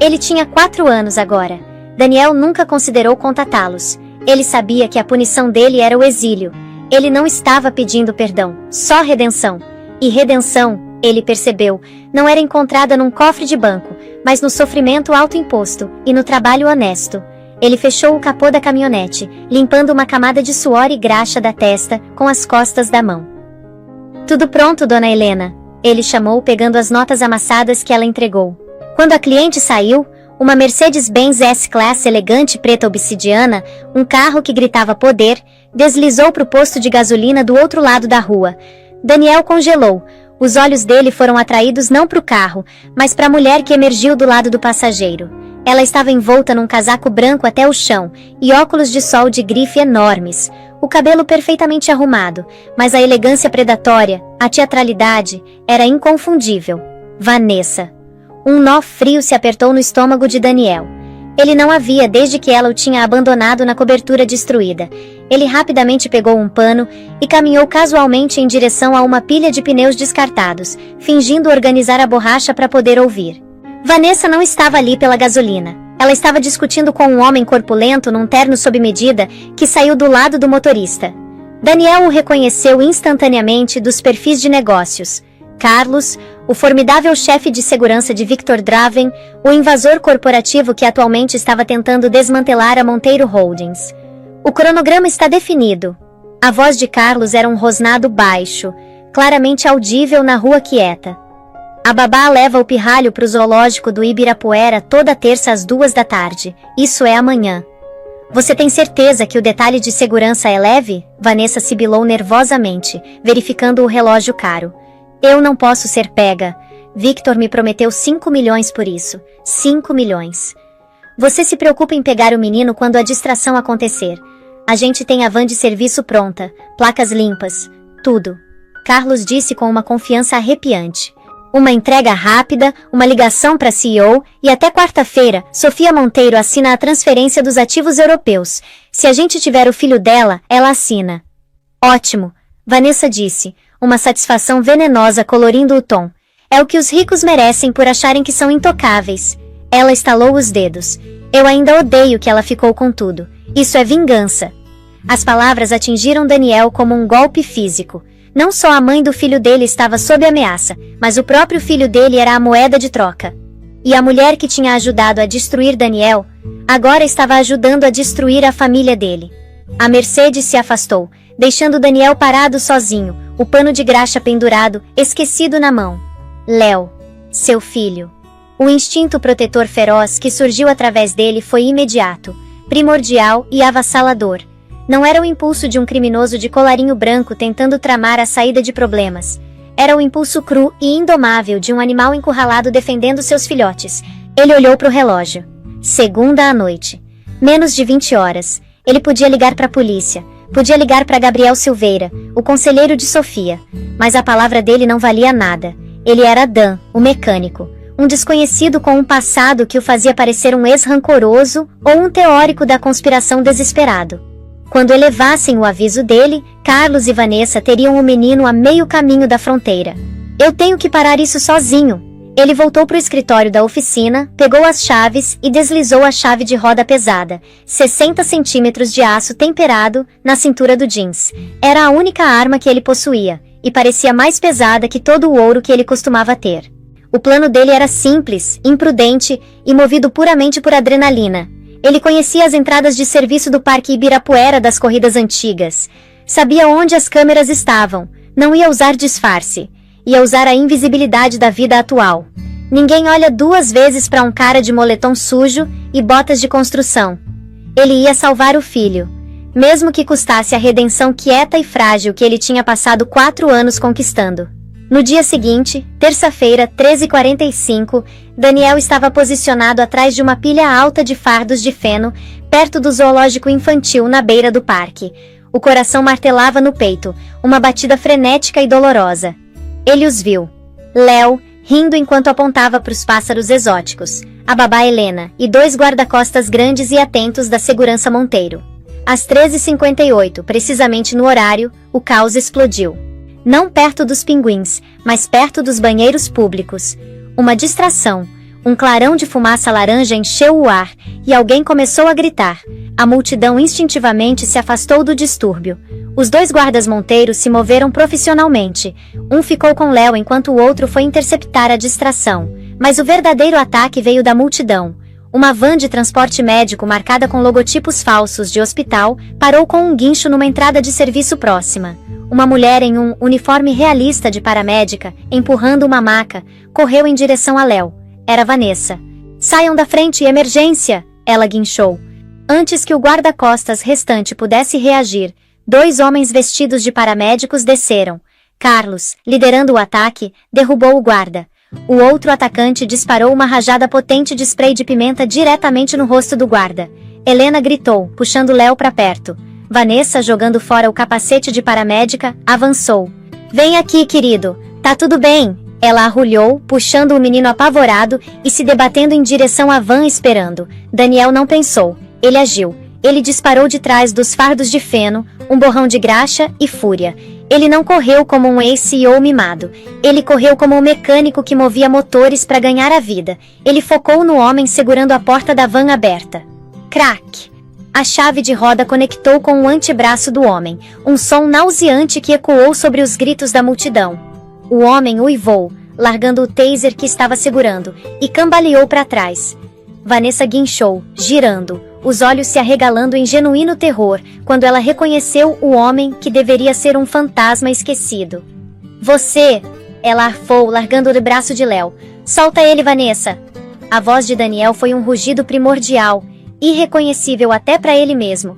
Ele tinha 4 anos agora. Daniel nunca considerou contatá-los. Ele sabia que a punição dele era o exílio. Ele não estava pedindo perdão, só redenção. E redenção, ele percebeu, não era encontrada num cofre de banco, mas no sofrimento autoimposto e no trabalho honesto. Ele fechou o capô da caminhonete, limpando uma camada de suor e graxa da testa com as costas da mão. Tudo pronto, dona Helena, ele chamou pegando as notas amassadas que ela entregou. Quando a cliente saiu, uma Mercedes-Benz S-Class elegante preta obsidiana, um carro que gritava poder, deslizou para o posto de gasolina do outro lado da rua. Daniel congelou. Os olhos dele foram atraídos não para o carro, mas para a mulher que emergiu do lado do passageiro. Ela estava envolta num casaco branco até o chão e óculos de sol de grife enormes, o cabelo perfeitamente arrumado, mas a elegância predatória, a teatralidade, era inconfundível. Vanessa. Um nó frio se apertou no estômago de Daniel. Ele não a via desde que ela o tinha abandonado na cobertura destruída. Ele rapidamente pegou um pano e caminhou casualmente em direção a uma pilha de pneus descartados, fingindo organizar a borracha para poder ouvir. Vanessa não estava ali pela gasolina. Ela estava discutindo com um homem corpulento num terno sob medida que saiu do lado do motorista. Daniel o reconheceu instantaneamente dos perfis de negócios. Carlos, o formidável chefe de segurança de Victor Draven, o invasor corporativo que atualmente estava tentando desmantelar a Monteiro Holdings. O cronograma está definido. A voz de Carlos era um rosnado baixo, claramente audível na rua quieta. A babá leva o pirralho para o zoológico do Ibirapuera toda terça às 2 da tarde. Isso é amanhã. Você tem certeza que o detalhe de segurança é leve? Vanessa sibilou nervosamente, verificando o relógio caro. Eu não posso ser pega. Victor me prometeu 5 milhões por isso. 5 milhões. Você se preocupa em pegar o menino quando a distração acontecer. A gente tem a van de serviço pronta, placas limpas, tudo. Carlos disse com uma confiança arrepiante. Uma entrega rápida, uma ligação para CEO e até quarta-feira, Sofia Monteiro assina a transferência dos ativos europeus. Se a gente tiver o filho dela, ela assina. Ótimo, Vanessa disse, uma satisfação venenosa colorindo o tom. É o que os ricos merecem por acharem que são intocáveis. Ela estalou os dedos. Eu ainda odeio que ela ficou com tudo. Isso é vingança. As palavras atingiram Daniel como um golpe físico. Não só a mãe do filho dele estava sob ameaça, mas o próprio filho dele era a moeda de troca. E a mulher que tinha ajudado a destruir Daniel, agora estava ajudando a destruir a família dele. A Mercedes se afastou, deixando Daniel parado sozinho, o pano de graxa pendurado, esquecido na mão. Léo, seu filho. O instinto protetor feroz que surgiu através dele foi imediato, primordial e avassalador. Não era o impulso de um criminoso de colarinho branco tentando tramar a saída de problemas. Era o impulso cru e indomável de um animal encurralado defendendo seus filhotes. Ele olhou para o relógio. Segunda à noite. Menos de 20 horas. Ele podia ligar para a polícia. Podia ligar para Gabriel Silveira, o conselheiro de Sofia. Mas a palavra dele não valia nada. Ele era Dan, o mecânico. Um desconhecido com um passado que o fazia parecer um ex-rancoroso ou um teórico da conspiração desesperado. Quando elevassem o aviso dele, Carlos e Vanessa teriam o menino a meio caminho da fronteira. Eu tenho que parar isso sozinho. Ele voltou para o escritório da oficina, pegou as chaves e deslizou a chave de roda pesada, 60 centímetros de aço temperado, na cintura do jeans. Era a única arma que ele possuía, e parecia mais pesada que todo o ouro que ele costumava ter. O plano dele era simples, imprudente e movido puramente por adrenalina. Ele conhecia as entradas de serviço do Parque Ibirapuera das corridas antigas. Sabia onde as câmeras estavam. Não ia usar disfarce. Ia usar a invisibilidade da vida atual. Ninguém olha duas vezes para um cara de moletom sujo e botas de construção. Ele ia salvar o filho. Mesmo que custasse a redenção quieta e frágil que ele tinha passado 4 anos conquistando. No dia seguinte, terça-feira, 13h45, Daniel estava posicionado atrás de uma pilha alta de fardos de feno, perto do zoológico infantil na beira do parque. O coração martelava no peito, uma batida frenética e dolorosa. Ele os viu. Léo, rindo enquanto apontava para os pássaros exóticos, a babá Helena e 2 guarda-costas grandes e atentos da segurança Monteiro. Às 13h58, precisamente no horário, o caos explodiu. Não perto dos pinguins, mas perto dos banheiros públicos. Uma distração. Um clarão de fumaça laranja encheu o ar, e alguém começou a gritar. A multidão instintivamente se afastou do distúrbio. Os 2 guardas Monteiro se moveram profissionalmente. Um ficou com Léo enquanto o outro foi interceptar a distração. Mas o verdadeiro ataque veio da multidão. Uma van de transporte médico marcada com logotipos falsos de hospital parou com um guincho numa entrada de serviço próxima. Uma mulher em um uniforme realista de paramédica, empurrando uma maca, correu em direção a Léo. Era Vanessa. "Saiam da frente, emergência!" ela guinchou. Antes que o guarda-costas restante pudesse reagir, 2 homens vestidos de paramédicos desceram. Carlos, liderando o ataque, derrubou o guarda. O outro atacante disparou uma rajada potente de spray de pimenta diretamente no rosto do guarda. Helena gritou, puxando Léo para perto. Vanessa, jogando fora o capacete de paramédica, avançou. "Vem aqui, querido. Tá tudo bem?" Ela arrulhou, puxando o menino apavorado e se debatendo em direção à van esperando. Daniel não pensou. Ele agiu. Ele disparou de trás dos fardos de feno, um borrão de graxa e fúria. Ele não correu como um ex-CEO mimado. Ele correu como um mecânico que movia motores para ganhar a vida. Ele focou no homem segurando a porta da van aberta. Crack! A chave de roda conectou com o antebraço do homem, um som nauseante que ecoou sobre os gritos da multidão. O homem uivou, largando o taser que estava segurando, e cambaleou para trás. Vanessa guinchou, girando, os olhos se arregalando em genuíno terror, quando ela reconheceu o homem que deveria ser um fantasma esquecido. "Você!" ela arfou, largando o braço de Léo. "Solta ele, Vanessa!" A voz de Daniel foi um rugido primordial, irreconhecível até para ele mesmo.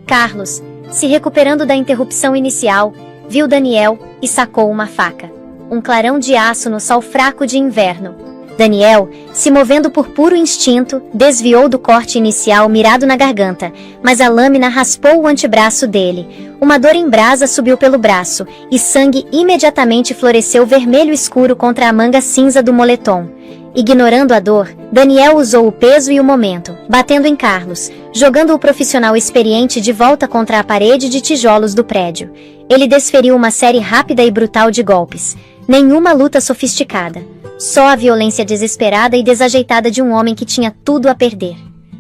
Carlos, se recuperando da interrupção inicial, viu Daniel e sacou uma faca. Um clarão de aço no sol fraco de inverno. Daniel, se movendo por puro instinto, desviou do corte inicial mirado na garganta, mas a lâmina raspou o antebraço dele. Uma dor em brasa subiu pelo braço, e sangue imediatamente floresceu vermelho escuro contra a manga cinza do moletom. Ignorando a dor, Daniel usou o peso e o momento, batendo em Carlos, jogando o profissional experiente de volta contra a parede de tijolos do prédio. Ele desferiu uma série rápida e brutal de golpes. Nenhuma luta sofisticada. Só a violência desesperada e desajeitada de um homem que tinha tudo a perder.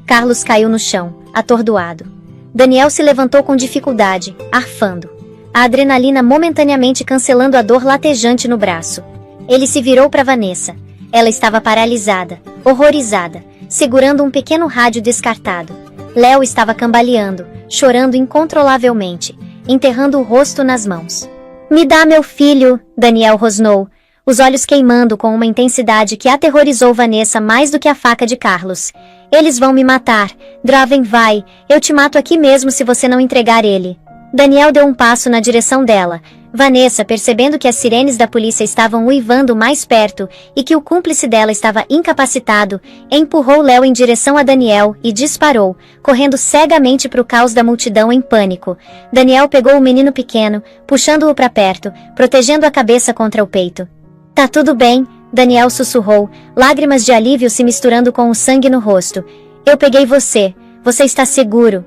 Carlos caiu no chão, atordoado. Daniel se levantou com dificuldade, arfando. a adrenalina momentaneamente cancelando a dor latejante no braço. Ele se virou para Vanessa. Ela estava paralisada, horrorizada, segurando um pequeno rádio descartado. Léo estava cambaleando, chorando incontrolavelmente, enterrando o rosto nas mãos. "Me dá meu filho", Daniel rosnou, os olhos queimando com uma intensidade que aterrorizou Vanessa mais do que a faca de Carlos. "Eles vão me matar. Draven, vai, eu te mato aqui mesmo se você não entregar ele." Daniel deu um passo na direção dela. Vanessa, percebendo que as sirenes da polícia estavam uivando mais perto e que o cúmplice dela estava incapacitado, empurrou Léo em direção a Daniel e disparou, correndo cegamente para o caos da multidão em pânico. Daniel pegou o menino pequeno, puxando-o para perto, protegendo a cabeça contra o peito. "Tá tudo bem", Daniel sussurrou, lágrimas de alívio se misturando com o sangue no rosto. "Eu peguei você. Você está seguro."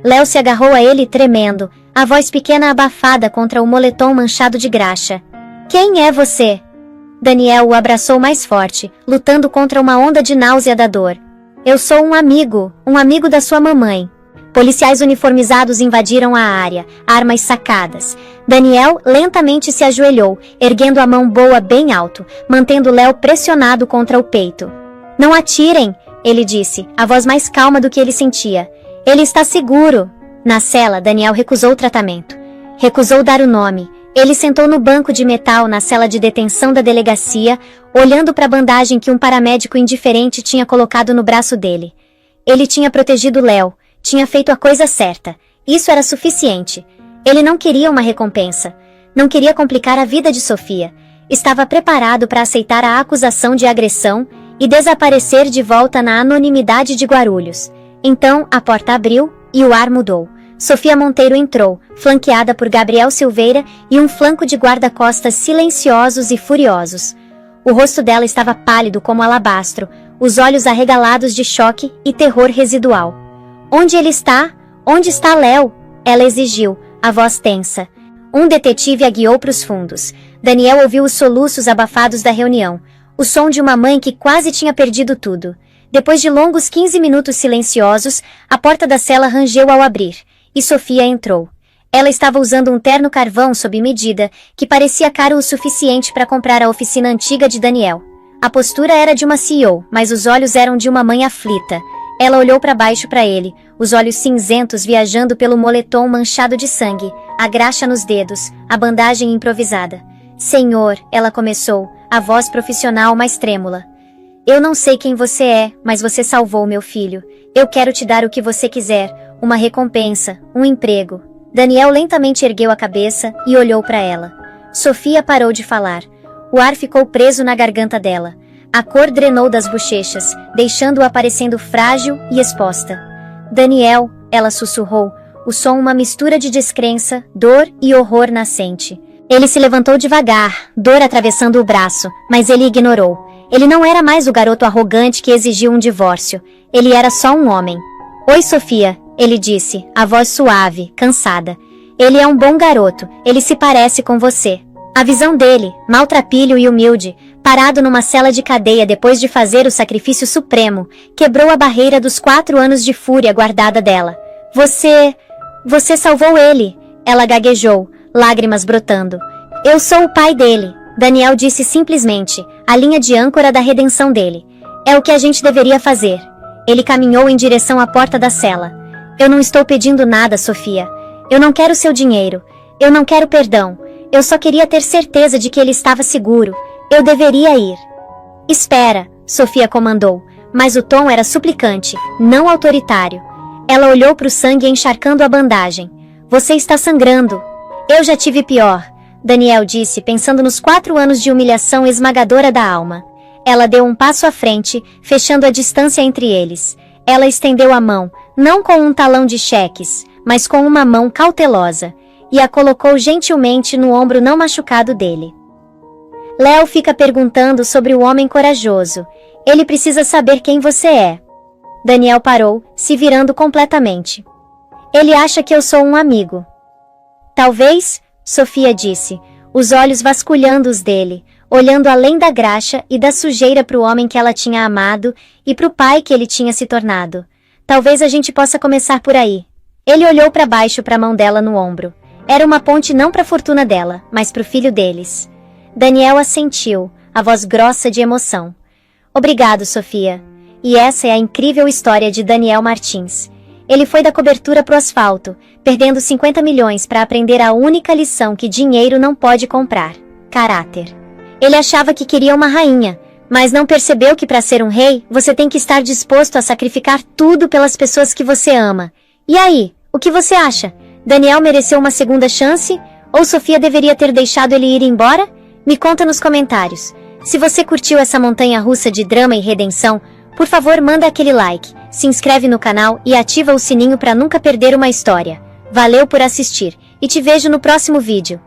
Léo se agarrou a ele tremendo, a voz pequena abafada contra o moletom manchado de graxa. "Quem é você?" Daniel o abraçou mais forte, lutando contra uma onda de náusea da dor. "Eu sou um amigo da sua mamãe." Policiais uniformizados invadiram a área, armas sacadas. Daniel lentamente se ajoelhou, erguendo a mão boa bem alto, mantendo Léo pressionado contra o peito. "Não atirem", ele disse, a voz mais calma do que ele sentia. "Ele está seguro." Na cela, Daniel recusou o tratamento. Recusou dar o nome. Ele sentou no banco de metal na cela de detenção da delegacia, olhando para a bandagem que um paramédico indiferente tinha colocado no braço dele. Ele tinha protegido Léo, tinha feito a coisa certa. Isso era suficiente. Ele não queria uma recompensa. Não queria complicar a vida de Sofia. Estava preparado para aceitar a acusação de agressão e desaparecer de volta na anonimidade de Guarulhos. Então, a porta abriu e o ar mudou. Sofia Monteiro entrou, flanqueada por Gabriel Silveira e um flanco de guarda-costas silenciosos e furiosos. O rosto dela estava pálido como alabastro, os olhos arregalados de choque e terror residual. "Onde ele está? Onde está Léo?" ela exigiu, a voz tensa. Um detetive a guiou para os fundos. Daniel ouviu os soluços abafados da reunião, o som de uma mãe que quase tinha perdido tudo. Depois de longos 15 minutos silenciosos, a porta da cela rangeu ao abrir, e Sofia entrou. Ela estava usando um terno carvão sob medida, que parecia caro o suficiente para comprar a oficina antiga de Daniel. A postura era de uma CEO, mas os olhos eram de uma mãe aflita. Ela olhou para baixo para ele, os olhos cinzentos viajando pelo moletom manchado de sangue, a graxa nos dedos, a bandagem improvisada. "Senhor", ela começou, a voz profissional mais trêmula. "Eu não sei quem você é, mas você salvou meu filho. Eu quero te dar o que você quiser, uma recompensa, um emprego." Daniel lentamente ergueu a cabeça e olhou para ela. Sofia parou de falar. O ar ficou preso na garganta dela. A cor drenou das bochechas, deixando-a parecendo frágil e exposta. "Daniel", ela sussurrou, o som uma mistura de descrença, dor e horror nascente. Ele se levantou devagar, dor atravessando o braço, mas ele ignorou. Ele não era mais o garoto arrogante que exigiu um divórcio. Ele era só um homem. "Oi, Sofia", ele disse, a voz suave, cansada. "Ele é um bom garoto, ele se parece com você." A visão dele, maltrapilho e humilde, parado numa cela de cadeia depois de fazer o sacrifício supremo, quebrou a barreira dos 4 anos de fúria guardada dela. Você salvou ele", ela gaguejou, lágrimas brotando. "Eu sou o pai dele", Daniel disse simplesmente, a linha de âncora da redenção dele. "É o que a gente deveria fazer." Ele caminhou em direção à porta da cela. "Eu não estou pedindo nada, Sofia. Eu não quero seu dinheiro. Eu não quero perdão. Eu só queria ter certeza de que ele estava seguro. Eu deveria ir." "Espera", Sofia comandou, mas o tom era suplicante, não autoritário. Ela olhou para o sangue encharcando a bandagem. "Você está sangrando." "Eu já tive pior", Daniel disse, pensando nos 4 anos de humilhação esmagadora da alma. Ela deu um passo à frente, fechando a distância entre eles. Ela estendeu a mão, não com um talão de cheques, mas com uma mão cautelosa, e a colocou gentilmente no ombro não machucado dele. "Léo fica perguntando sobre o homem corajoso. Ele precisa saber quem você é." Daniel parou, se virando completamente. "Ele acha que eu sou um amigo." "Talvez", Sofia disse, os olhos vasculhando os dele, olhando além da graxa e da sujeira para o homem que ela tinha amado e para o pai que ele tinha se tornado. "Talvez a gente possa começar por aí." Ele olhou para baixo para a mão dela no ombro. Era uma ponte não para a fortuna dela, mas para o filho deles. Daniel assentiu, a voz grossa de emoção. Obrigado, Sofia. E essa é a incrível história de Daniel Martins. Ele foi da cobertura pro asfalto, perdendo 50 milhões para aprender a única lição que dinheiro não pode comprar: caráter. Ele achava que queria uma rainha, mas não percebeu que para ser um rei, você tem que estar disposto a sacrificar tudo pelas pessoas que você ama. E aí, o que você acha? Daniel mereceu uma segunda chance? Ou Sofia deveria ter deixado ele ir embora? Me conta nos comentários. Se você curtiu essa montanha-russa de drama e redenção, por favor manda aquele like, se inscreve no canal e ativa o sininho para nunca perder uma história. Valeu por assistir, e te vejo no próximo vídeo.